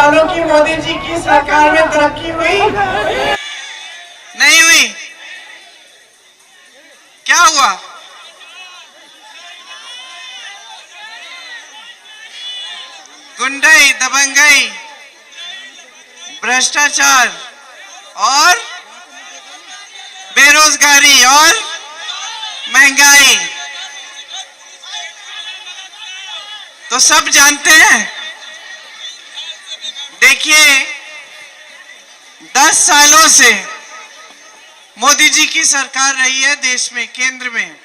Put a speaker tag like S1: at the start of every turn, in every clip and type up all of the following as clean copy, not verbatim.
S1: सालों की मोदी जी की सरकार में तरक्की हुई?
S2: नहीं हुई। क्या हुआ? गुंडाई, दबंगाई, भ्रष्टाचार और बेरोजगारी और महंगाई तो सब जानते हैं। देखिए, 10 सालों से मोदी जी की सरकार रही है देश में, केंद्र में,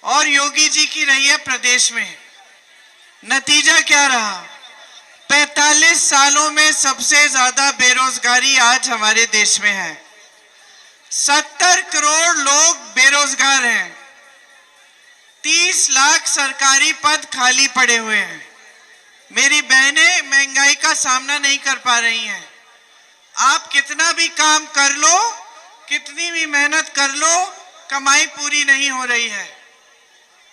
S2: और योगी जी की रही है प्रदेश में। नतीजा क्या रहा? 45 सालों में सबसे ज्यादा बेरोजगारी आज हमारे देश में है। 70 करोड़ लोग बेरोजगार हैं। 30 लाख सरकारी पद खाली पड़े हुए हैं। मेरी बहनें महंगाई का सामना नहीं कर पा रही हैं। आप कितना भी काम कर लो, कितनी भी मेहनत कर लो, कमाई पूरी नहीं हो रही है।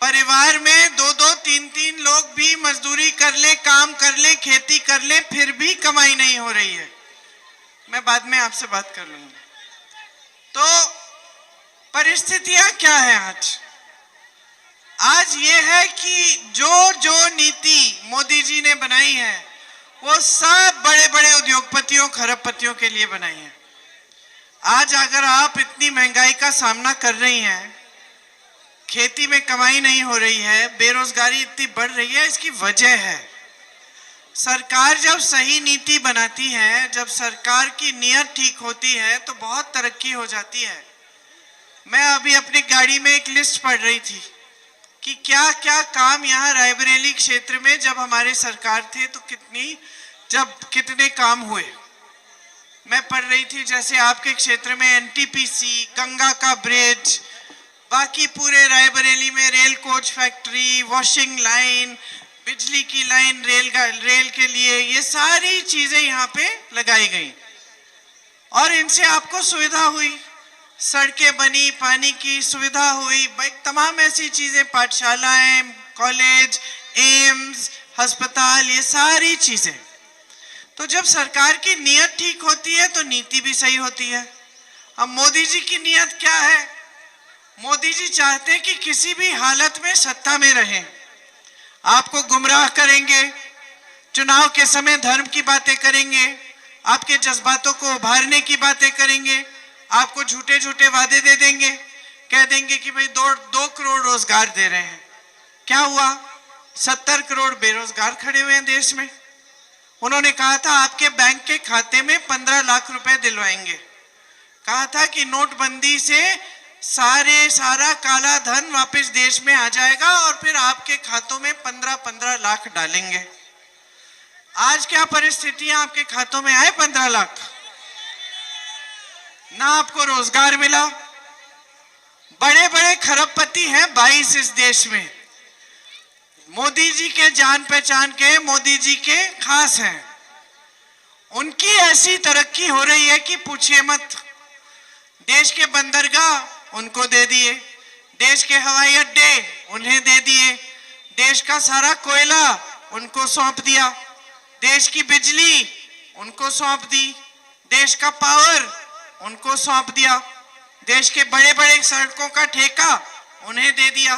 S2: परिवार में 2-2, 3-3 लोग भी मजदूरी कर ले, काम कर ले, खेती कर ले, फिर भी कमाई नहीं हो रही है। मैं बाद में आपसे बात कर लूंगा। तो परिस्थितियां क्या है आज? आज ये है कि जो नीति मोदी जी ने बनाई है वो सब बड़े बड़े उद्योगपतियों, खरबपतियों के लिए बनाई है। आज अगर आप इतनी महंगाई का सामना कर रही हैं, खेती में कमाई नहीं हो रही है, बेरोजगारी इतनी बढ़ रही है, इसकी वजह है सरकार जब सही नीति बनाती है, जब सरकार की नीयत ठीक होती है तो बहुत तरक्की हो जाती है। मैं अभी अपनी गाड़ी में एक लिस्ट पढ़ रही थी कि क्या क्या काम यहाँ रायबरेली क्षेत्र में जब हमारे सरकार थे तो कितने काम हुए। मैं पढ़ रही थी जैसे आपके क्षेत्र में एनटीपीसी, गंगा का ब्रिज, बाकी पूरे रायबरेली में rail coach factory, washing line, बिजली की लाइन रेल के लिए, ये सारी चीजें यहाँ पे लगाई गई और इनसे आपको सुविधा हुई। सड़कें बनी, पानी की सुविधा हुई, तमाम ऐसी चीजें, पाठशालाएं, कॉलेज, एम्स, अस्पताल, ये सारी चीजें। तो जब सरकार की नीयत ठीक होती है तो नीति भी सही होती है। अब मोदी जी की नीयत क्या है? मोदी जी चाहते हैं कि किसी भी हालत में सत्ता में रहें। आपको गुमराह करेंगे, चुनाव के समय धर्म की बातें करेंगे, आपके जज्बातों को उभारने की बातें करेंगे, आपको झूठे झूठे वादे दे देंगे, कह देंगे कि भाई 2 करोड़ रोजगार दे रहे हैं। क्या हुआ? 70 करोड़ बेरोजगार खड़े हुए हैं देश में। उन्होंने कहा था आपके बैंक के खाते में 15 लाख रुपए दिलवाएंगे। कहा था कि नोटबंदी से सारा काला धन वापस देश में आ जाएगा और फिर आपके खातों में 15-15 लाख डालेंगे। आज क्या परिस्थितियां? आपके खातों में आए 15 लाख, ना आपको रोजगार मिला। बड़े बड़े खरबपति हैं 22 इस देश में, मोदी जी के जान पहचान के, मोदी जी के खास हैं। उनकी ऐसी तरक्की हो रही है कि पूछिए मत। देश के बंदरगाह उनको दे दिए, देश के हवाई अड्डे उन्हें दे दिए, देश का सारा कोयला उनको सौंप दिया, देश की बिजली उनको सौंप दी, देश का पावर उनको सौंप दिया, देश के बड़े बड़े सड़कों का ठेका उन्हें दे दिया।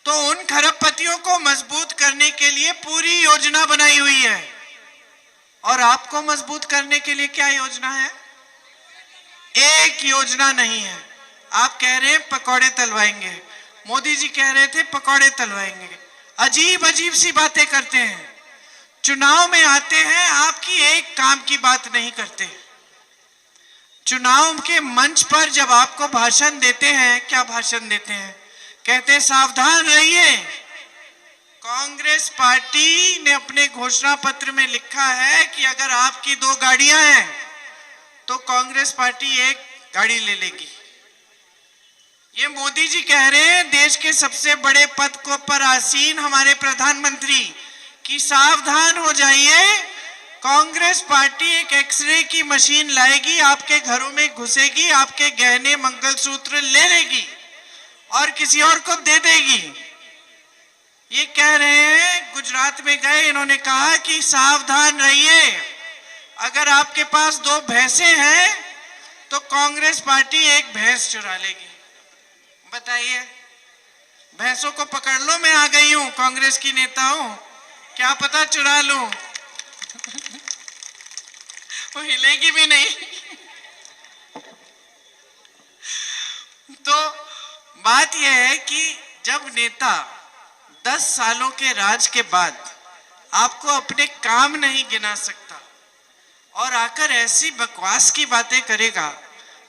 S2: तो उन खरबपतियों को मजबूत करने के लिए पूरी योजना बनाई हुई है। और आपको मजबूत करने के लिए क्या योजना है? एक योजना नहीं है। आप कह रहे हैं पकौड़े तलवाएंगे, मोदी जी कह रहे थे पकौड़े तलवाएंगे। अजीब अजीब सी बातें करते हैं। चुनाव में आते हैं, आपकी एक काम की बात नहीं करते। चुनाव के मंच पर जब आपको भाषण देते हैं, क्या भाषण देते हैं? कहते हैं सावधान रहिए। कांग्रेस पार्टी ने अपने घोषणा पत्र में लिखा है कि अगर आपकी 2 गाड़ियां हैं तो कांग्रेस पार्टी 1 गाड़ी ले लेगी। ये मोदी जी कह रहे हैं देश के सबसे बड़े पद को पर आसीन हमारे प्रधानमंत्री कि सावधान हो जाइए, कांग्रेस पार्टी एक एक्सरे की मशीन लाएगी, आपके घरों में घुसेगी, आपके गहने मंगलसूत्र ले लेगी और किसी और को दे देगी। ये कह रहे हैं, गुजरात में गए, इन्होंने कहा कि सावधान रहिए, अगर आपके पास 2 भैंसें हैं तो कांग्रेस पार्टी एक भैंस चुरा लेगी। बताइए, भैंसों को पकड़ लो, मैं आ गई हूं, कांग्रेस की नेता हूं, क्या पता चुरा लूं। वो हिलेगी भी नहीं। तो बात यह है कि जब नेता 10 सालों के राज के बाद आपको अपने काम नहीं गिना सकता और आकर ऐसी बकवास की बातें करेगा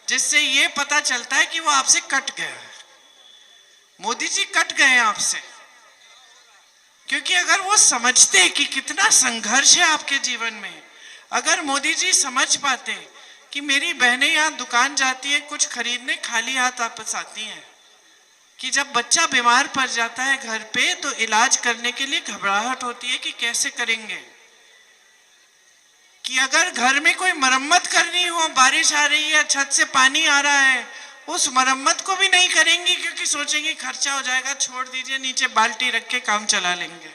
S2: जिससे ये पता चलता है कि वो आपसे कट गया है। मोदी जी कट गए हैं आपसे, क्योंकि अगर वो समझते कि कितना संघर्ष है आपके जीवन में, अगर मोदी जी समझ पाते कि मेरी बहनें यहाँ दुकान जाती है कुछ खरीदने, खाली हाथ वापस आती हैं, कि जब बच्चा बीमार पड़ जाता है घर पे तो इलाज करने के लिए घबराहट होती है कि कैसे करेंगे, कि अगर घर में कोई मरम्मत करनी हो, बारिश आ रही है, छत से पानी आ रहा है, उस मरम्मत को भी नहीं करेंगी क्योंकि सोचेंगे खर्चा हो जाएगा, छोड़ दीजिए, नीचे बाल्टी रख के काम चला लेंगे।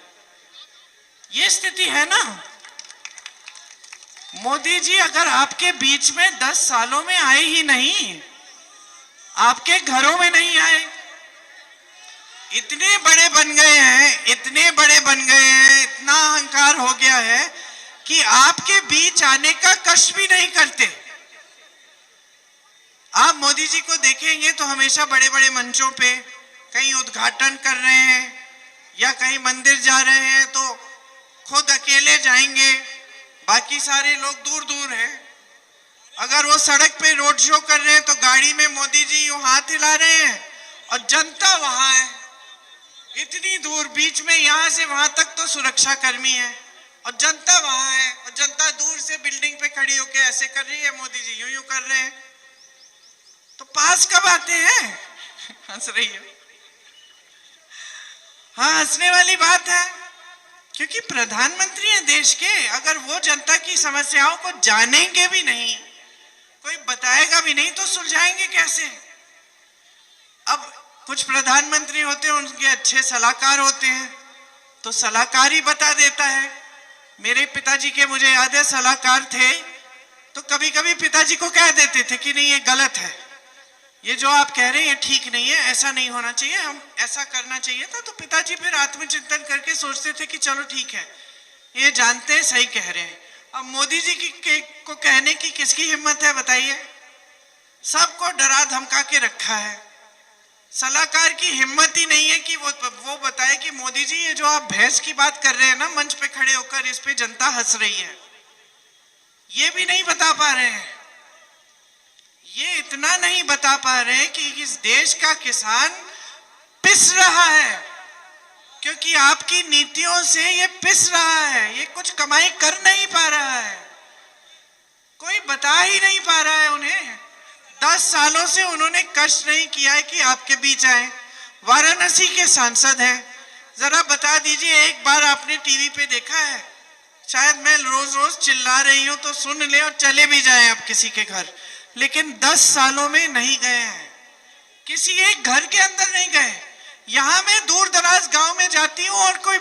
S2: ये स्थिति है ना। मोदी जी अगर आपके बीच में 10 सालों में आए ही नहीं, आपके घरों में नहीं आए, इतने बड़े बन गए हैं, इतने बड़े बन गए हैं, इतना अहंकार हो गया है कि आपके बीच आने का कष्ट भी नहीं करते। आप मोदी जी को देखेंगे तो हमेशा बड़े बड़े मंचों पे कहीं उद्घाटन कर रहे हैं या कहीं मंदिर जा रहे हैं तो खुद अकेले जाएंगे, बाकी सारे लोग दूर दूर हैं। अगर वो सड़क पे रोड शो कर रहे हैं तो गाड़ी में मोदी जी यूं हाथ हिला रहे हैं और जनता वहां है, इतनी दूर, बीच में यहां से वहां तक तो सुरक्षा कर्मी है और जनता वहां है, और जनता दूर से बिल्डिंग पे खड़ी होकर ऐसे कर रही है, मोदी जी यूं यूं कर रहे हैं। तो पास कब आते हैं? हंस रही है। हाँ, हंसने वाली बात है, क्योंकि प्रधानमंत्री हैं देश के। अगर वो जनता की समस्याओं को जानेंगे भी नहीं, कोई बताएगा भी नहीं, तो सुलझाएंगे कैसे? अब कुछ प्रधानमंत्री होते हैं, उनके अच्छे सलाहकार होते हैं, तो सलाहकार ही बता देता है। मेरे पिताजी के मुझे याद है सलाहकार थे, तो कभी कभी पिताजी को कह देते थे कि नहीं ये गलत है, ये जो आप कह रहे हैं ये ठीक नहीं है, ऐसा नहीं होना चाहिए, हम ऐसा करना चाहिए था। तो पिताजी फिर आत्मचिंतन करके सोचते थे कि चलो ठीक है, ये जानते हैं सही कह रहे हैं। अब मोदी जी को कहने की किसकी हिम्मत है बताइए? सबको डरा धमका के रखा है। सलाहकार की हिम्मत ही नहीं है कि वो बताए कि मोदी जी ये जो आप भैंस की बात कर रहे हैं ना मंच पे खड़े होकर, इस पे जनता हंस रही है, ये भी नहीं बता पा रहे हैं। ये इतना नहीं बता पा रहे कि इस देश का किसान पिस रहा है, क्योंकि आपकी नीतियों से ये पिस रहा है, ये कुछ कमाई कर नहीं पा रहा है, कोई बता ही नहीं पा रहा है उन्हें। 10 सालों से उन्होंने कष्ट नहीं किया है कि आपके बीच आए। वाराणसी के सांसद हैं, जरा बता दीजिए, एक बार आपने टीवी पे देखा है? शायद मैं रोज रोज चिल्ला रही हूं तो सुन ले और चले भी जाए आप किसी के घर, लेकिन 10 सालों में नहीं गए हैं, किसी एक घर के अंदर नहीं गए। यहां मैं दूर दराज गांव में जाती हूं और कोई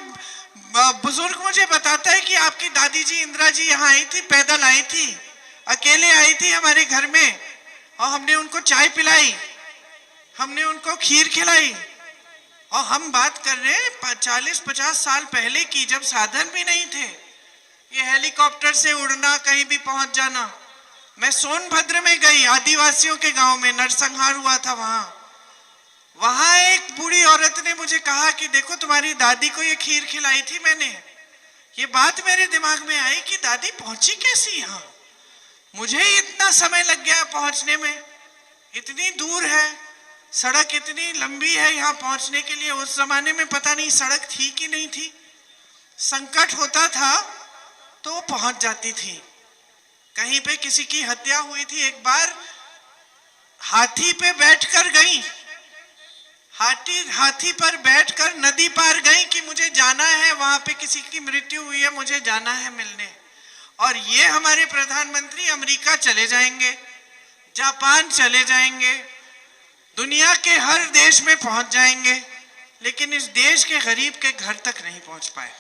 S2: बुजुर्ग मुझे बताता है कि आपकी दादी जी इंदिरा जी यहाँ आई थी, पैदल आई थी, अकेले आई थी हमारे घर में, और हमने उनको चाय पिलाई, हमने उनको खीर खिलाई। और हम बात कर रहे हैं 40-50 साल पहले की, जब साधन भी नहीं थे, ये हेलीकॉप्टर से उड़ना, कहीं भी पहुंच जाना। मैं सोनभद्र में गई, आदिवासियों के गांव में नरसंहार हुआ था, वहां एक बूढ़ी औरत ने मुझे कहा कि देखो तुम्हारी दादी को ये खीर खिलाई थी मैंने। ये बात मेरे दिमाग में आई कि दादी पहुंची कैसी यहाँ, मुझे इतना समय लग गया पहुंचने में, इतनी दूर है, सड़क इतनी लंबी है यहाँ पहुंचने के लिए। उस जमाने में पता नहीं सड़क थी कि नहीं थी, संकट होता था तो वो पहुंच जाती थी। कहीं पे किसी की हत्या हुई थी, एक बार हाथी पे बैठकर गई, हाथी पर बैठकर नदी पार गई कि मुझे जाना है, वहां पे किसी की मृत्यु हुई है, मुझे जाना है मिलने। और ये हमारे प्रधानमंत्री अमेरिका चले जाएंगे, जापान चले जाएंगे, दुनिया के हर देश में पहुंच जाएंगे, लेकिन इस देश के गरीब के घर तक नहीं पहुंच पाए।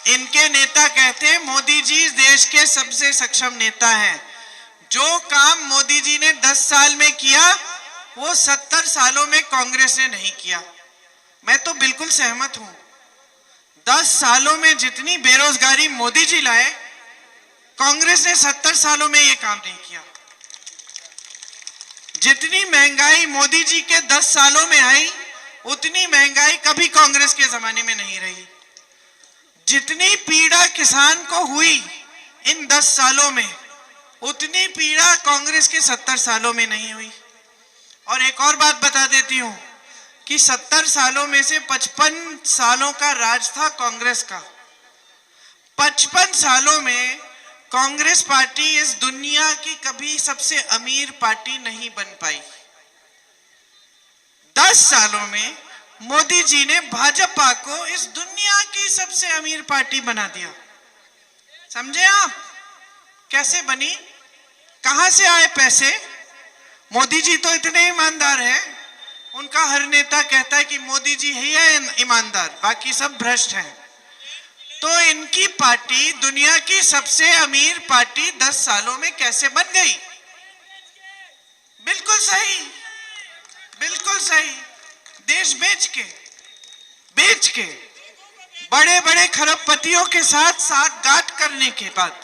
S2: इनके नेता कहते हैं मोदी जी इस देश के सबसे सक्षम नेता हैं। जो काम मोदी जी ने 10 साल में किया वो 70 सालों में कांग्रेस ने नहीं किया। मैं तो बिल्कुल सहमत हूं। 10 सालों में जितनी बेरोजगारी मोदी जी लाए, कांग्रेस ने 70 सालों में ये काम नहीं किया। जितनी महंगाई मोदी जी के 10 सालों में आई, उतनी महंगाई कभी कांग्रेस के जमाने में नहीं रही। जितनी पीड़ा किसान को हुई इन 10 सालों में, उतनी पीड़ा कांग्रेस के 70 सालों में नहीं हुई। और एक और बात बता देती हूं कि 70 सालों में से 55 सालों का राज था कांग्रेस का। 55 सालों में कांग्रेस पार्टी इस दुनिया की कभी सबसे अमीर पार्टी नहीं बन पाई। 10 सालों में मोदी जी ने भाजपा को इस दुनिया की सबसे अमीर पार्टी बना दिया। समझे आप कैसे बनी? कहां से आए पैसे? मोदी जी तो इतने ईमानदार हैं, उनका हर नेता कहता है कि मोदी जी ही है ईमानदार, बाकी सब भ्रष्ट हैं। तो इनकी पार्टी दुनिया की सबसे अमीर पार्टी 10 सालों में कैसे बन गई? बिल्कुल सही, बिल्कुल सही। देश बेच के बड़े बड़े खरबपतियों के साथ साठगांठ करने के बाद।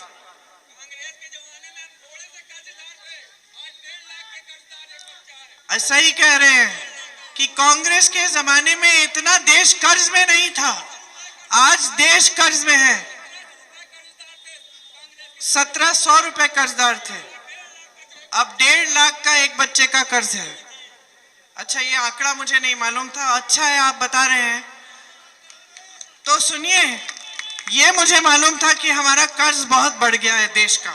S2: ऐसा ही कह रहे हैं कि कांग्रेस के जमाने में इतना देश कर्ज में नहीं था, आज देश कर्ज में है। 1700 रुपए कर्जदार थे, अब 1.5 लाख का एक बच्चे का कर्ज है। अच्छा, ये आंकड़ा मुझे नहीं मालूम था। अच्छा है आप बता रहे हैं तो सुनिए, ये मुझे मालूम था कि हमारा कर्ज बहुत बढ़ गया है देश का।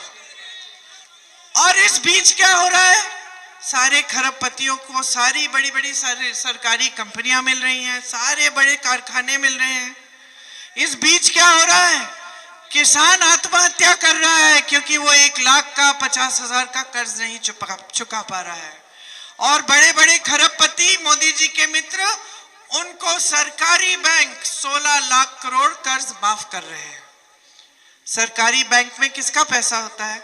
S2: और इस बीच क्या हो रहा है? सारे खरबपतियों को सारी बड़ी बड़ी सरकारी कंपनियां मिल रही हैं, सारे बड़े कारखाने मिल रहे हैं। इस बीच क्या हो रहा है? किसान आत्महत्या कर रहा है क्योंकि वो 1 लाख का 50,000 का कर्ज नहीं चुका पा रहा है। और बड़े बड़े खरबपति मोदी जी के मित्र, उनको सरकारी बैंक 16 लाख करोड़ कर्ज माफ कर रहे हैं। सरकारी बैंक में किसका पैसा होता है?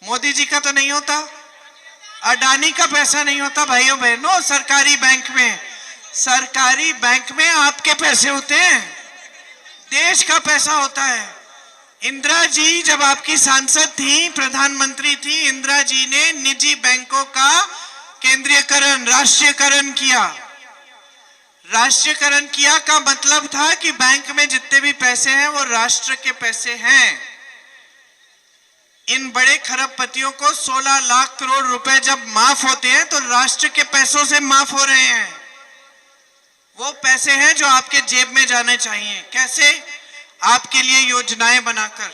S2: मोदी जी का तो नहीं होता, अडानी का पैसा नहीं होता भाइयों बहनों। सरकारी बैंक में आपके पैसे होते हैं, देश का पैसा होता है। इंदिरा जी जब आपकी सांसद थी, प्रधानमंत्री थी, इंदिरा जी ने निजी बैंकों का केंद्रीयकरण, राष्ट्रीयकरण किया। राष्ट्रीयकरण किया का मतलब था कि बैंक में जितने भी पैसे हैं वो राष्ट्र के पैसे हैं। इन बड़े खरबपतियों को 16 लाख करोड़ रुपए जब माफ होते हैं तो राष्ट्र के पैसों से माफ हो रहे हैं। वो पैसे हैं जो आपके जेब में जाने चाहिए। कैसे? आपके लिए योजनाएं बनाकर,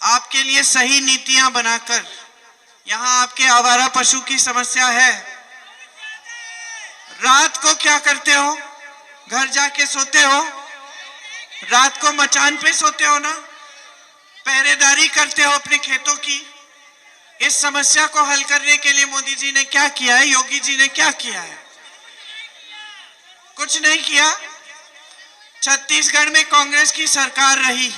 S2: आपके लिए सही नीतियां बनाकर। यहां आपके आवारा पशु की समस्या है, रात को क्या करते हो? घर जाके सोते हो? रात को मचान पे सोते हो ना? पहरेदारी करते हो अपने खेतों की। इस समस्या को हल करने के लिए मोदी जी ने क्या किया है? योगी जी ने क्या किया है? कुछ नहीं किया। छत्तीसगढ़ में कांग्रेस की सरकार रही।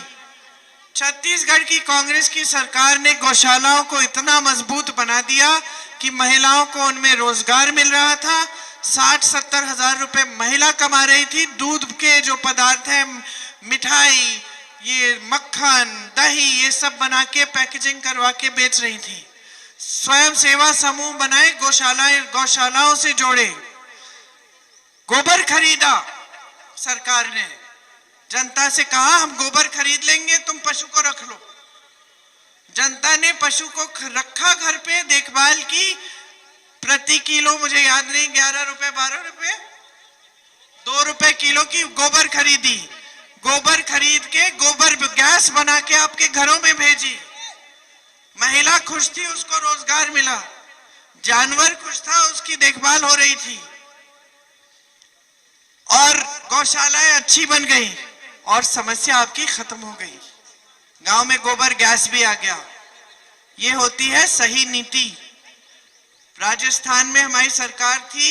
S2: छत्तीसगढ़ की कांग्रेस की सरकार ने गौशालाओं को इतना मजबूत बना दिया कि महिलाओं को उनमें रोजगार मिल रहा था। 60-70 हजार रुपए महिला कमा रही थी। दूध के जो पदार्थ हैं, मिठाई, ये मक्खन, दही, ये सब बना के पैकेजिंग करवा के बेच रही थी। स्वयं सेवा समूह बनाए, गौशालाओं से जोड़े, गोबर खरीदा। सरकार ने जनता से कहा हम गोबर खरीद लेंगे, तुम पशु को रख लो। जनता ने पशु को रखा, घर पे देखभाल की। प्रति किलो मुझे याद नहीं, 11 रुपए 12 रुपए 2 रुपए किलो की गोबर खरीदी। गोबर खरीद के गोबर गैस बना के आपके घरों में भेजी। महिला खुश थी, उसको रोजगार मिला। जानवर खुश था, उसकी देखभाल हो रही थी। और गौशालाएं अच्छी बन गई और समस्या आपकी खत्म हो गई। गांव में गोबर गैस भी आ गया। ये होती है सही नीति। राजस्थान में हमारी सरकार थी,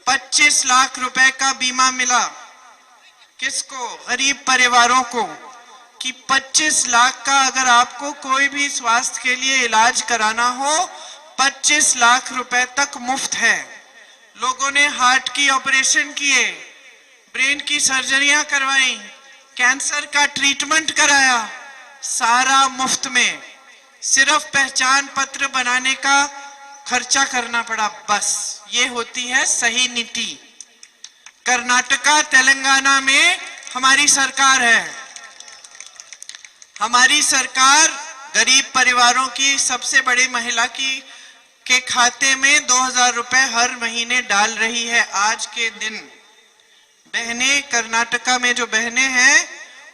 S2: 25 लाख रुपए का बीमा मिला। किसको? गरीब परिवारों को, कि 25 लाख का अगर आपको कोई भी स्वास्थ्य के लिए इलाज कराना हो, 25 लाख रुपए तक मुफ्त है। लोगों ने हार्ट की ऑपरेशन किए, ब्रेन की सर्जरियां करवाई, कैंसर का ट्रीटमेंट कराया, सारा मुफ्त में। सिर्फ पहचान पत्र बनाने का खर्चा करना पड़ा, बस। ये होती है सही नीति। कर्नाटका, तेलंगाना में हमारी सरकार है। हमारी सरकार गरीब परिवारों की सबसे बड़ी महिला के खाते में 2000 रुपए हर महीने डाल रही है। आज के दिन बहनें, कर्नाटका में जो बहनें हैं,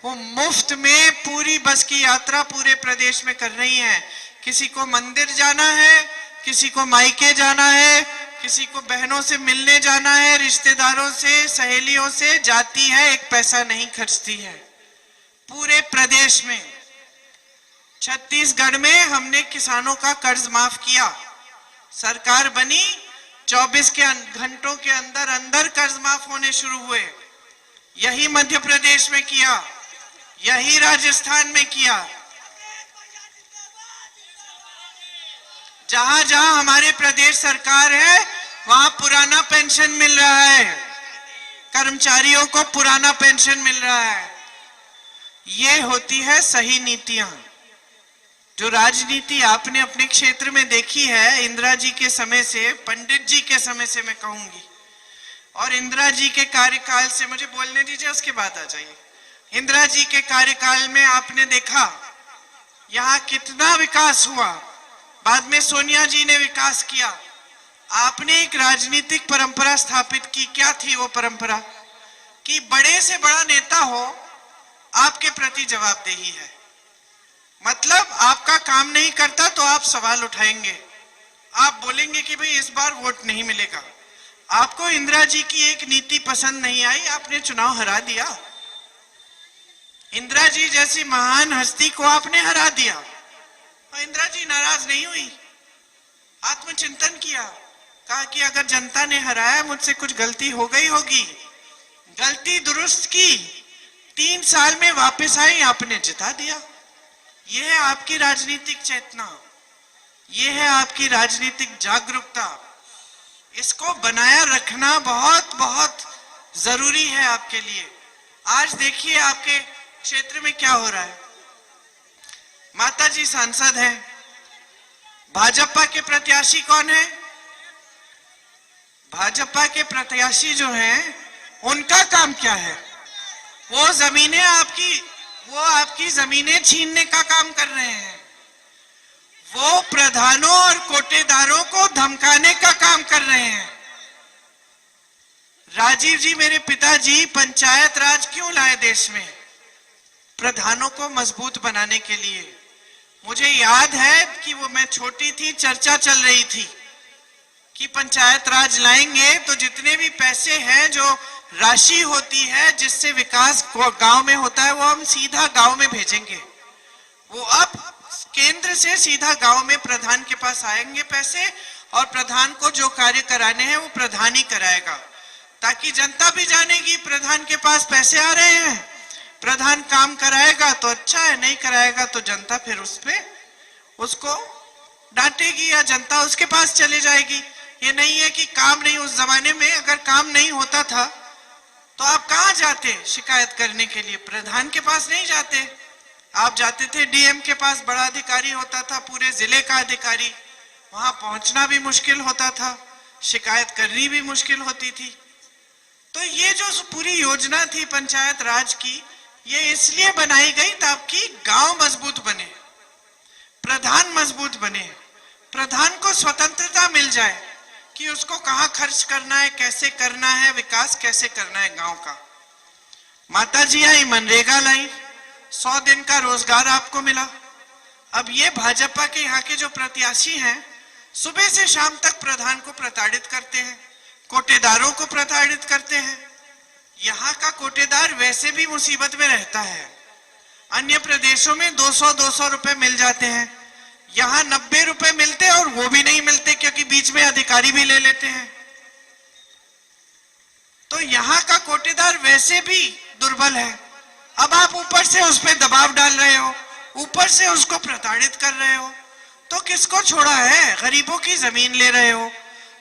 S2: वो मुफ्त में पूरी बस की यात्रा पूरे प्रदेश में कर रही हैं। किसी को मंदिर जाना है, किसी को मायके जाना है, किसी को बहनों से मिलने जाना है, रिश्तेदारों से, सहेलियों से, जाती है, एक पैसा नहीं खर्चती है। पूरे प्रदेश में, छत्तीसगढ़ में हमने किसानों का कर्ज माफ किया। सरकार बनी, 24 घंटों के अंदर अंदर कर्ज माफ होने शुरू हुए। यही मध्य प्रदेश में किया, यही राजस्थान में किया। जहां जहां हमारे प्रदेश सरकार है, वहां पुराना पेंशन मिल रहा है, कर्मचारियों को पुराना पेंशन मिल रहा है। ये होती है सही नीतियां। जो राजनीति आपने अपने क्षेत्र में देखी है इंदिरा जी के समय से, पंडित जी के समय से मैं कहूंगी, और इंदिरा जी के कार्यकाल से, मुझे बोलने दीजिए उसके बाद आ जाइए। इंदिरा जी के कार्यकाल में आपने देखा यहाँ कितना विकास हुआ। बाद में सोनिया जी ने विकास किया। आपने एक राजनीतिक परंपरा स्थापित की। क्या थी वो परंपरा? कि बड़े से बड़ा नेता हो, आपके प्रति जवाबदेही है। मतलब आपका काम नहीं करता तो आप सवाल उठाएंगे, आप बोलेंगे कि भाई इस बार वोट नहीं मिलेगा। आपको इंदिरा जी की एक नीति पसंद नहीं आई, आपने चुनाव हरा दिया। इंदिरा जी जैसी महान हस्ती को आपने हरा दिया। और इंदिरा जी नाराज नहीं हुई, आत्मचिंतन किया, कहा कि अगर जनता ने हराया, मुझसे कुछ गलती हो गई होगी, गलती दुरुस्त की, 3 साल में वापस आई, आपने जिता दिया। यह है आपकी राजनीतिक चेतना, यह है आपकी राजनीतिक जागरूकता। इसको बनाया रखना बहुत बहुत जरूरी है आपके लिए। आज देखिए आपके क्षेत्र में क्या हो रहा है। माता जी सांसद हैं, भाजपा के प्रत्याशी कौन है? भाजपा के प्रत्याशी जो हैं, उनका काम क्या है? वो जमीनें आपकी जमीनें छीनने का काम कर रहे हैं। वो प्रधानों और कोटेदारों को धमकाने का काम कर रहे हैं। राजीव जी, मेरे पिताजी, पंचायत राज क्यों लाए देश में? प्रधानों को मजबूत बनाने के लिए। मुझे याद है कि वो मैं छोटी थी, चर्चा चल रही थी कि पंचायत राज लाएंगे तो जितने भी पैसे हैं, जो राशि होती है जिससे विकास गांव में होता है, वो हम सीधा गांव में भेजेंगे। वो अब केंद्र से सीधा गांव में प्रधान के पास आएंगे पैसे, और प्रधान को जो कार्य कराने हैं वो प्रधान ही कराएगा, ताकि जनता भी जानेगी प्रधान के पास पैसे आ रहे हैं। प्रधान काम कराएगा तो अच्छा है, नहीं कराएगा तो जनता फिर उसको डांटेगी या जनता उसके पास चले जाएगी। ये नहीं है कि काम नहीं, उस जमाने में अगर काम नहीं होता था तो आप कहां जाते शिकायत करने के लिए? प्रधान के पास नहीं जाते, आप जाते थे डीएम के पास, बड़ा अधिकारी होता था, पूरे जिले का अधिकारी। वहां पहुंचना भी मुश्किल होता था, शिकायत करनी भी मुश्किल होती थी। तो ये जो पूरी योजना थी पंचायत राज की, ये इसलिए बनाई गई ताकि गांव मजबूत बने, प्रधान मजबूत बने, प्रधान को स्वतंत्रता मिल जाए कि उसको कहां खर्च करना है, कैसे करना है, विकास कैसे करना है गांव का। माता जी आई, मनरेगा लाई, 100 दिन का रोजगार आपको मिला। अब ये भाजपा के यहाँ के जो प्रत्याशी हैं, सुबह से शाम तक प्रधान को प्रताड़ित करते हैं, कोटेदारों को प्रताड़ित करते हैं। यहाँ का कोटेदार वैसे भी मुसीबत में रहता है। अन्य प्रदेशों में 200-200 रुपए मिल जाते हैं, यहां 90 रुपए मिलते और वो भी नहीं मिलते क्योंकि बीच में अधिकारी भी ले लेते हैं। तो यहां का कोटेदार वैसे भी दुर्बल है, अब आप ऊपर से उस पर दबाव डाल रहे हो, ऊपर से उसको प्रताड़ित कर रहे हो, तो किसको छोड़ा है? गरीबों की जमीन ले रहे हो,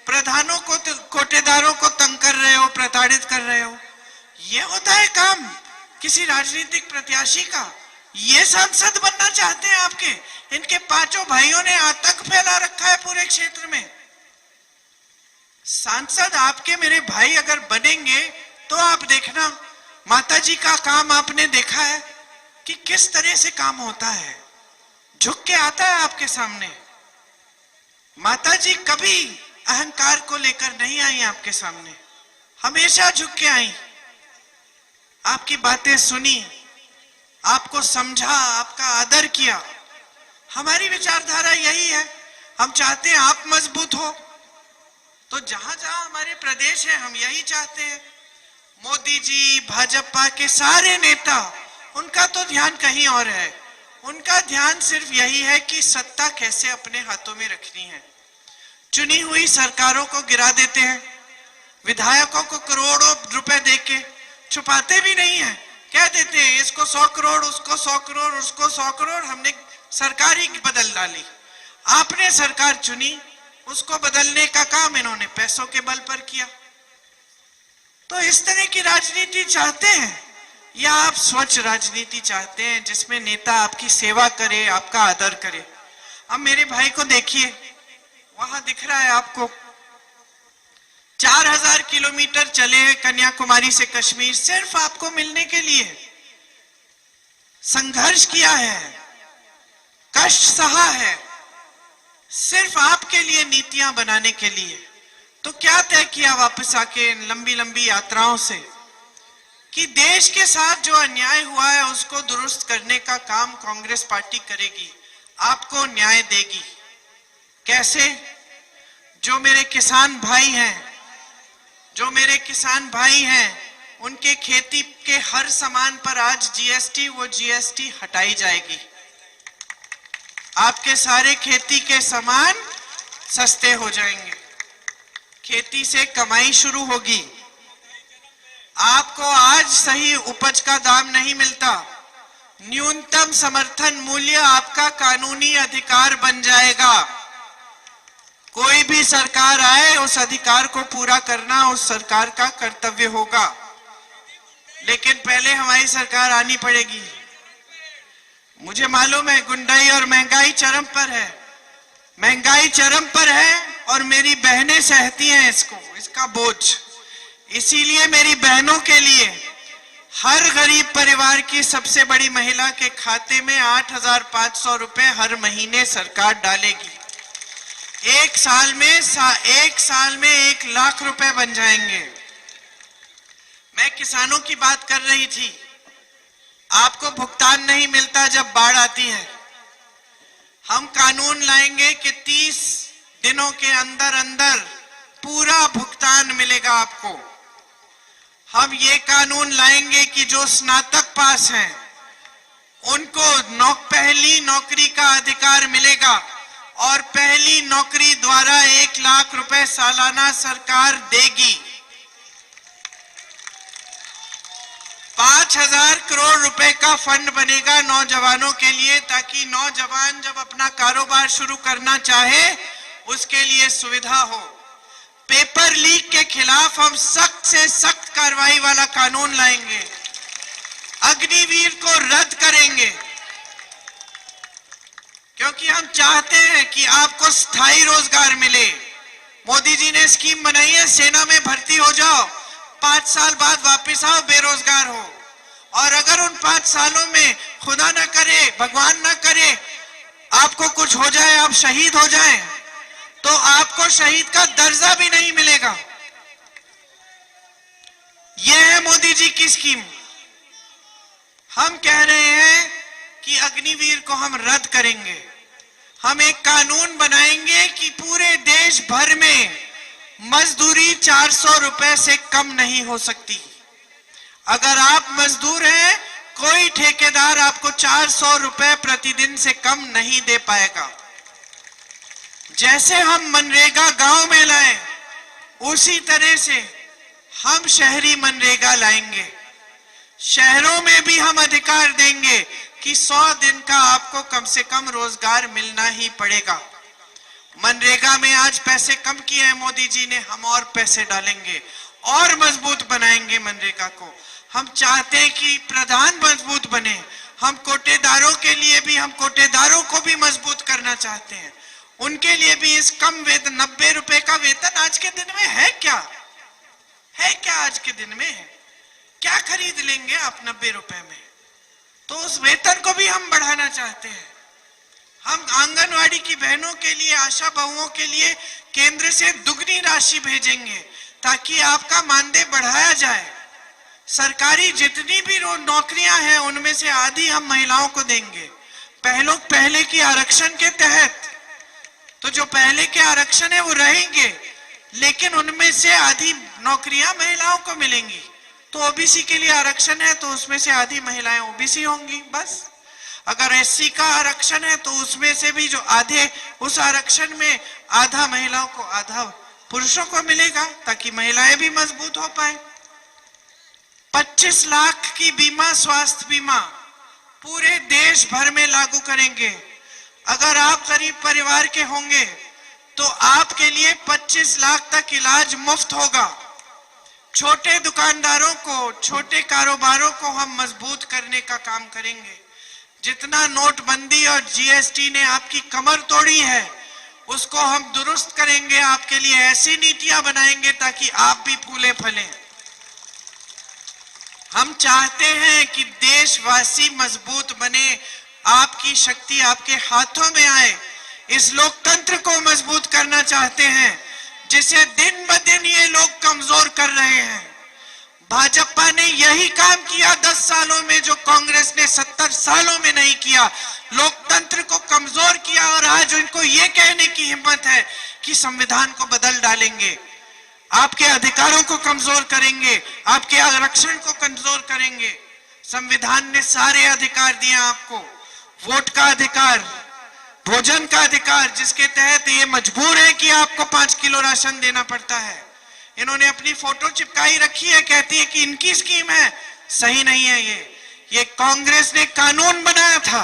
S2: प्रधानों को, कोटेदारों को तंग कर रहे हो, प्रताड़ित कर रहे हो। ये होता है काम किसी राजनीतिक प्रत्याशी का? ये सांसद बनना चाहते हैं आपके? इनके पांचों भाइयों ने आतंक फैला रखा है पूरे क्षेत्र में। सांसद आपके मेरे भाई अगर बनेंगे तो आप देखना, माताजी का काम आपने देखा है कि किस तरह से काम होता है, झुक के आता है आपके सामने। माताजी कभी अहंकार को लेकर नहीं आई आपके सामने, हमेशा झुक के आई, आपकी बातें सुनी, आपको समझा, आपका आदर किया। हमारी विचारधारा यही है, हम चाहते हैं आप मजबूत हो, तो जहां जहां हमारे प्रदेश है हम यही चाहते हैं। मोदी जी, भाजपा के सारे नेता, उनका तो ध्यान कहीं और है, उनका ध्यान सिर्फ यही है कि सत्ता कैसे अपने हाथों में रखनी है। चुनी हुई सरकारों को गिरा देते हैं, विधायकों को करोड़ों रुपए देके, छुपाते भी नहीं है, कह देते हैं इसको 100 करोड़, उसको 100 करोड़, उसको 100 करोड़, हमने सरकार ही बदल डाली। आपने सरकार चुनी, उसको बदलने का काम इन्होंने पैसों के बल पर किया। तो इस तरह की राजनीति चाहते हैं या आप स्वच्छ राजनीति चाहते हैं जिसमें नेता आपकी सेवा करे, आपका आदर करे? अब मेरे भाई को देखिए, वहां दिख रहा है आपको, 4000 किलोमीटर चले कन्याकुमारी से कश्मीर, सिर्फ आपको मिलने के लिए। संघर्ष किया है, कष्ट सहा है, सिर्फ आपके लिए नीतियां बनाने के लिए। तो क्या तय किया वापस आके लंबी लंबी यात्राओं से कि देश के साथ जो अन्याय हुआ है उसको दुरुस्त करने का काम कांग्रेस पार्टी करेगी, आपको न्याय देगी। कैसे? जो मेरे किसान भाई हैं, उनके खेती के हर सामान पर आज जीएसटी, वो जीएसटी हटाई जाएगी। आपके सारे खेती के सामान सस्ते हो जाएंगे, खेती से कमाई शुरू होगी। आपको आज सही उपज का दाम नहीं मिलता, न्यूनतम समर्थन मूल्य आपका कानूनी अधिकार बन जाएगा। कोई भी सरकार आए, उस अधिकार को पूरा करना उस सरकार का कर्तव्य होगा, लेकिन पहले हमारी सरकार आनी पड़ेगी। मुझे मालूम है गुंडाई और महंगाई चरम पर है, महंगाई चरम पर है और मेरी बहनें सहती हैं इसका बोझ। इसीलिए मेरी बहनों के लिए हर गरीब परिवार की सबसे बड़ी महिला के खाते में 8500 रुपए हर महीने सरकार डालेगी। एक साल में 1 लाख रुपए बन जाएंगे। मैं किसानों की बात कर रही थी, आपको भुगतान नहीं मिलता जब बाढ़ आती है। हम कानून लाएंगे कि 30 दिनों के अंदर अंदर पूरा भुगतान मिलेगा आपको। हम ये कानून लाएंगे कि जो स्नातक पास हैं उनको पहली नौकरी का अधिकार मिलेगा और पहली नौकरी द्वारा 1 लाख रुपए सालाना सरकार देगी। 5000 करोड़ रुपए का फंड बनेगा नौजवानों के लिए, ताकि नौजवान जब अपना कारोबार शुरू करना चाहे उसके लिए सुविधा हो। पेपर लीक के खिलाफ हम सख्त से सख्त कार्रवाई वाला कानून लाएंगे, अग्निवीर को रद्द करेंगे, क्योंकि हम चाहते हैं कि आपको स्थायी रोजगार मिले। मोदी जी ने स्कीम बनाई है, सेना में भर्ती हो जाओ, 5 साल बाद वापस आओ, बेरोजगार हो। और अगर उन 5 सालों में खुदा ना करे, भगवान ना करे, आपको कुछ हो जाए, आप शहीद हो जाएं, तो आपको शहीद का दर्जा भी नहीं मिलेगा। यह है मोदी जी की स्कीम। हम कह रहे हैं कि अग्निवीर को हम रद्द करेंगे। हम एक कानून बनाएंगे कि पूरे देश भर में मजदूरी 400 रुपए से कम नहीं हो सकती। अगर आप मजदूर हैं, कोई ठेकेदार आपको 400 रुपए प्रतिदिन से कम नहीं दे पाएगा। जैसे हम मनरेगा गांव में लाए, उसी तरह से हम शहरी मनरेगा लाएंगे। शहरों में भी हम अधिकार देंगे कि 100 दिन का आपको कम से कम रोजगार मिलना ही पड़ेगा। मनरेगा में आज पैसे कम किए हैं मोदी जी ने, हम और पैसे डालेंगे और मजबूत बनाएंगे मनरेगा को। हम चाहते हैं कि प्रधान मजबूत बने। हम कोटेदारों के लिए भी, हम कोटेदारों को भी मजबूत करना चाहते हैं। उनके लिए भी इस कम वेतन 90 रुपए का वेतन आज के दिन में है क्या? है क्या आज के दिन में? क्या खरीद लेंगे आप 90 रुपए में? तो उस वेतन को भी हम बढ़ाना चाहते हैं। हम आंगनवाड़ी की बहनों के लिए, आशा बहुओं के लिए केंद्र से दुगनी राशि भेजेंगे ताकि आपका मानदेय बढ़ाया जाए। सरकारी जितनी भी नौकरियां हैं उनमें से आधी हम महिलाओं को देंगे। पहले के आरक्षण के तहत तो जो पहले के आरक्षण है वो रहेंगे, लेकिन उनमें से आधी नौकरियां महिलाओं को मिलेंगी। तो ओबीसी के लिए आरक्षण है तो उसमें से आधी महिलाएं ओबीसी होंगी बस। अगर एससी का आरक्षण है तो उसमें से भी जो आधे, उस आरक्षण में आधा महिलाओं को, आधा पुरुषों को मिलेगा ताकि महिलाएं भी मजबूत हो पाए। 25 लाख की बीमा, स्वास्थ्य बीमा पूरे देश भर में लागू करेंगे। अगर आप गरीब परिवार के होंगे तो आपके लिए 25 लाख तक इलाज मुफ्त होगा। छोटे दुकानदारों को, छोटे कारोबारों को हम मजबूत करने का काम करेंगे। जितना नोटबंदी और जीएसटी ने आपकी कमर तोड़ी है उसको हम दुरुस्त करेंगे। आपके लिए ऐसी नीतियां बनाएंगे ताकि आप भी फूले फलें। हम चाहते हैं कि देशवासी मजबूत बने, आपकी शक्ति आपके हाथों में आए। इस लोकतंत्र को मजबूत करना चाहते हैं जिसे दिन ब दिन ये लोग कमजोर कर रहे हैं। भाजपा ने यही काम किया 10 सालों में जो कांग्रेस ने 70 सालों में नहीं किया। लोकतंत्र को कमजोर किया और आज उनको ये कहने की हिम्मत है कि संविधान को बदल डालेंगे, आपके अधिकारों को कमजोर करेंगे, आपके आरक्षण को कमजोर करेंगे। संविधान ने सारे अधिकार दिए आपको, वोट का अधिकार, भोजन का अधिकार, जिसके तहत ये मजबूर है कि आपको 5 किलो राशन देना पड़ता है। इन्होंने अपनी फोटो चिपकाई रखी है, कहती है कि इनकी स्कीम है। सही नहीं है ये कांग्रेस ने कानून बनाया था,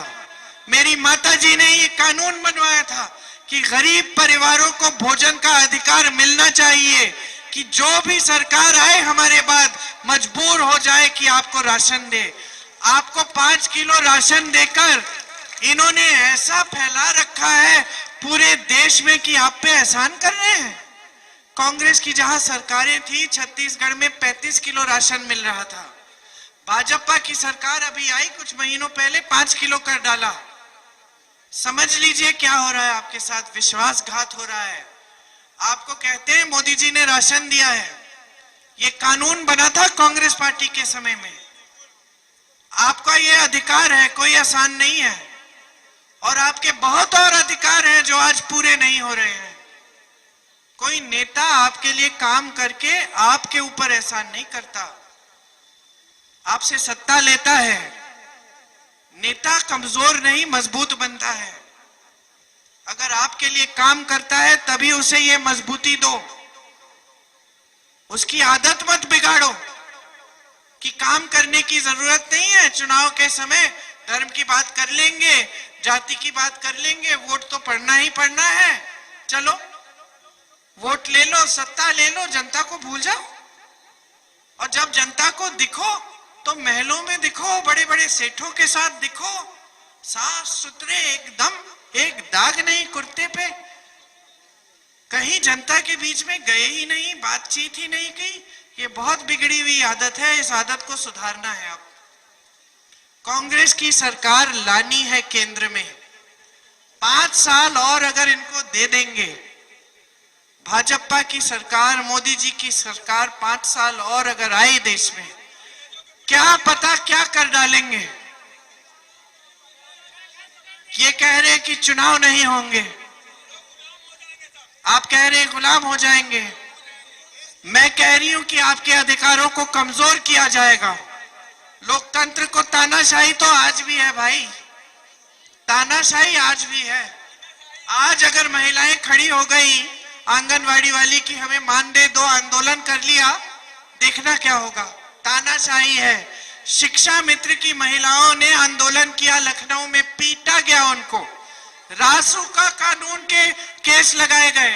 S2: मेरी माताजी ने ये कानून बनवाया था कि गरीब परिवारों को भोजन का अधिकार मिलना चाहिए, कि जो भी सरकार आए हमारे बाद मजबूर हो जाए कि आपको राशन दे। आपको 5 किलो राशन देकर इन्होंने ऐसा फैला रखा है पूरे देश में कि आप पे एहसान कर रहे हैं। कांग्रेस की जहां सरकारें थी, छत्तीसगढ़ में 35 किलो राशन मिल रहा था। भाजपा की सरकार अभी आई कुछ महीनों पहले, 5 किलो कर डाला। समझ लीजिए क्या हो रहा है आपके साथ, विश्वासघात हो रहा है। आपको कहते हैं मोदी जी ने राशन दिया है, ये कानून बना था कांग्रेस पार्टी के समय में। आपका ये अधिकार है, कोई आसान नहीं है, और आपके बहुत और अधिकार हैं जो आज पूरे नहीं हो रहे हैं। कोई नेता आपके लिए काम करके आपके ऊपर एहसान नहीं करता, आपसे सत्ता लेता है। नेता कमजोर नहीं मजबूत बनता है। अगर आपके लिए काम करता है तभी उसे ये मजबूती दो, उसकी आदत मत बिगाड़ो कि काम करने की जरूरत नहीं है। चुनाव के समय धर्म की बात कर लेंगे, जाति की बात कर लेंगे, वोट तो पड़ना ही पड़ना है, चलो वोट ले लो, सत्ता ले लो, जनता को भूल जाओ। और जब जनता को दिखो तो महलों में दिखो, बड़े बड़े सेठों के साथ दिखो, साफ सुथरे एकदम, एक दाग नहीं कुर्ते पे, कहीं जनता के बीच में गए ही नहीं, बातचीत ही नहीं की। ये बहुत बिगड़ी हुई आदत है, इस आदत को सुधारना है। आप कांग्रेस की सरकार लानी है केंद्र में, 5 साल और अगर इनको दे देंगे, भाजपा की सरकार, मोदी जी की सरकार 5 साल और अगर आई देश में, क्या पता क्या कर डालेंगे। ये कह रहे कि चुनाव नहीं होंगे, आप कह रहे गुलाम हो जाएंगे। मैं कह रही हूं कि आपके अधिकारों को कमजोर किया जाएगा। लोकतंत्र को तानाशाही तो आज भी है भाई, तानाशाही आज भी है। आज अगर महिलाएं खड़ी हो गई आंगनवाड़ी वाली की हमें मानदेय दो, आंदोलन कर लिया, देखना क्या होगा। तानाशाही है। शिक्षा मित्र की महिलाओं ने आंदोलन किया, लखनऊ में पीटा गया उनको, रासुका कानून के केस लगाए गए।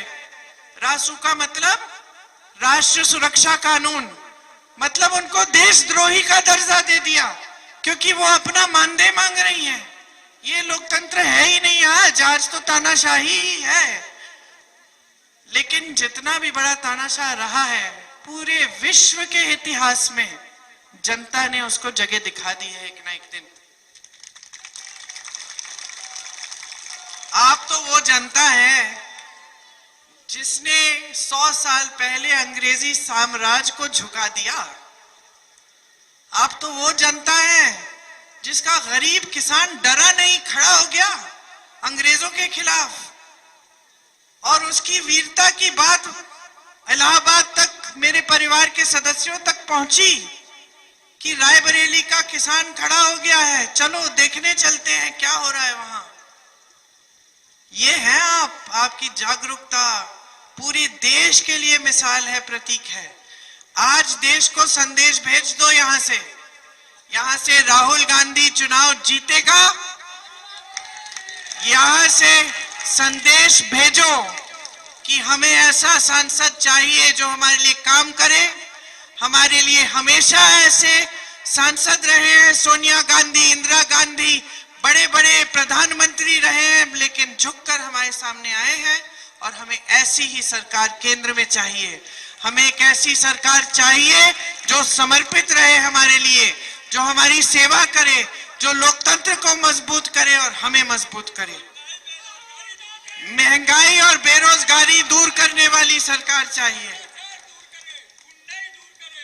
S2: रासुका मतलब राष्ट्रीय सुरक्षा कानून, मतलब उनको देशद्रोही का दर्जा दे दिया क्योंकि वो अपना मानदेय मांग रही हैं। ये लोकतंत्र है ही नहीं आज तो तानाशाही ही है। लेकिन जितना भी बड़ा तानाशाह रहा है पूरे विश्व के इतिहास में, जनता ने उसको जगह दिखा दी है एक ना एक दिन। आप तो वो जनता है जिसने 100 साल पहले अंग्रेजी साम्राज्य को झुका दिया। आप तो वो जनता है जिसका गरीब किसान डरा नहीं, खड़ा हो गया अंग्रेजों के खिलाफ, और उसकी वीरता की बात इलाहाबाद तक, मेरे परिवार के सदस्यों तक पहुंची कि रायबरेली का किसान खड़ा हो गया है, चलो देखने चलते हैं क्या हो रहा है वहां। ये है आपकी जागरूकता, पूरे देश के लिए मिसाल है, प्रतीक है। आज देश को संदेश भेज दो यहां से राहुल गांधी चुनाव जीतेगा। यहां से संदेश भेजो कि हमें ऐसा सांसद चाहिए जो हमारे लिए काम करे। हमारे लिए हमेशा ऐसे सांसद रहे हैं, सोनिया गांधी, इंदिरा गांधी, बड़े बड़े प्रधानमंत्री रहे हैं, लेकिन झुककर हमारे सामने आए हैं। और हमें ऐसी ही सरकार केंद्र में चाहिए। हमें एक ऐसी सरकार चाहिए जो समर्पित रहे हमारे लिए, जो हमारी सेवा करे, जो लोकतंत्र को मजबूत करे और हमें मजबूत करे। महंगाई और बेरोजगारी दूर करने वाली सरकार चाहिए।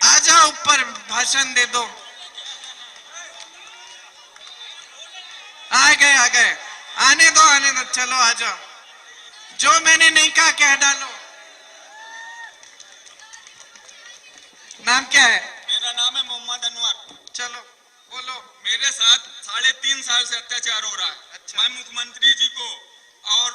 S2: आ जाओ ऊपर, भाषण दे दो। आ गए, आने दो, चलो आ जाओ। जो मैंने नहीं कहा कह डालो। नाम क्या है?
S3: मेरा नाम है मोहम्मद अनवर।
S2: चलो बोलो।
S3: मेरे साथ 3.5 साल से अत्याचार हो रहा है।
S2: अच्छा।
S3: मैं मुख्यमंत्री जी को और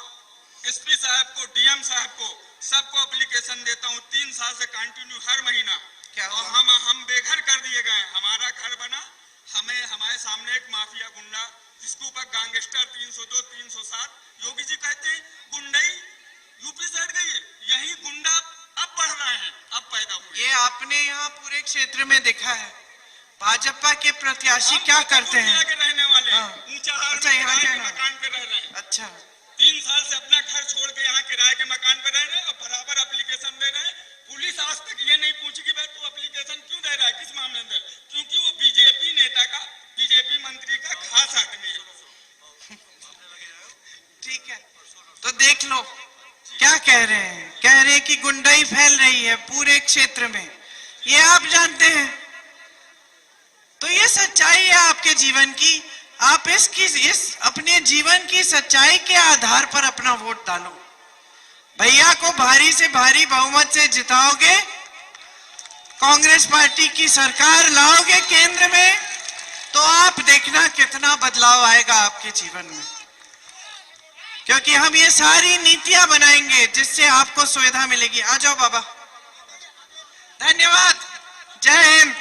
S3: एसपी साहब को, डीएम साहब को, सबको एप्लीकेशन देता हूँ 3 साल से कंटिन्यू हर महीना।
S2: क्या
S3: और हम बेघर कर दिए गए। हमारा घर बना, हमारे सामने एक माफिया गुंडा जिसके ऊपर गैंगस्टर 302, 307, योगी जी कहते हैं गुंडई यूपी से हट गई है। यही गुंडा अब बढ़ रहे हैं, अब पैदा हुए।
S2: ये आपने यहाँ पूरे क्षेत्र में देखा है। भाजपा के प्रत्याशी क्या करते हैं?
S3: रहने वाले ऊंचाहार में किराए के मकान पे रह रहे हैं।
S2: अच्छा,
S3: 3 साल से अपना घर छोड़ के यहाँ किराए के मकान पे रह रहे हैं और बराबर एप्लीकेशन दे रहे हैं। पुलिस आज तक ये नहीं पूछी कि भाई तू एप्लीकेशन क्यों दे रहा है, किस मामले में? क्योंकि वो बीजेपी नेता का, बीजेपी मंत्री का खास आदमी है।
S2: ठीक है, तो देख लो क्या कह रहे हैं। कह रहे हैं कि गुंडाई फैल रही है पूरे क्षेत्र में, ये आप जानते हैं। तो ये सच्चाई है आपके जीवन की। आप इस अपने जीवन की सच्चाई के आधार पर अपना वोट डालो। भैया को भारी से भारी बहुमत से जिताओगे, कांग्रेस पार्टी की सरकार लाओगे केंद्र में, तो आप देखना कितना बदलाव आएगा आपके जीवन में। क्योंकि हम ये सारी नीतियां बनाएंगे जिससे आपको सुविधा मिलेगी। आ जाओ बाबा। धन्यवाद। जय हिंद।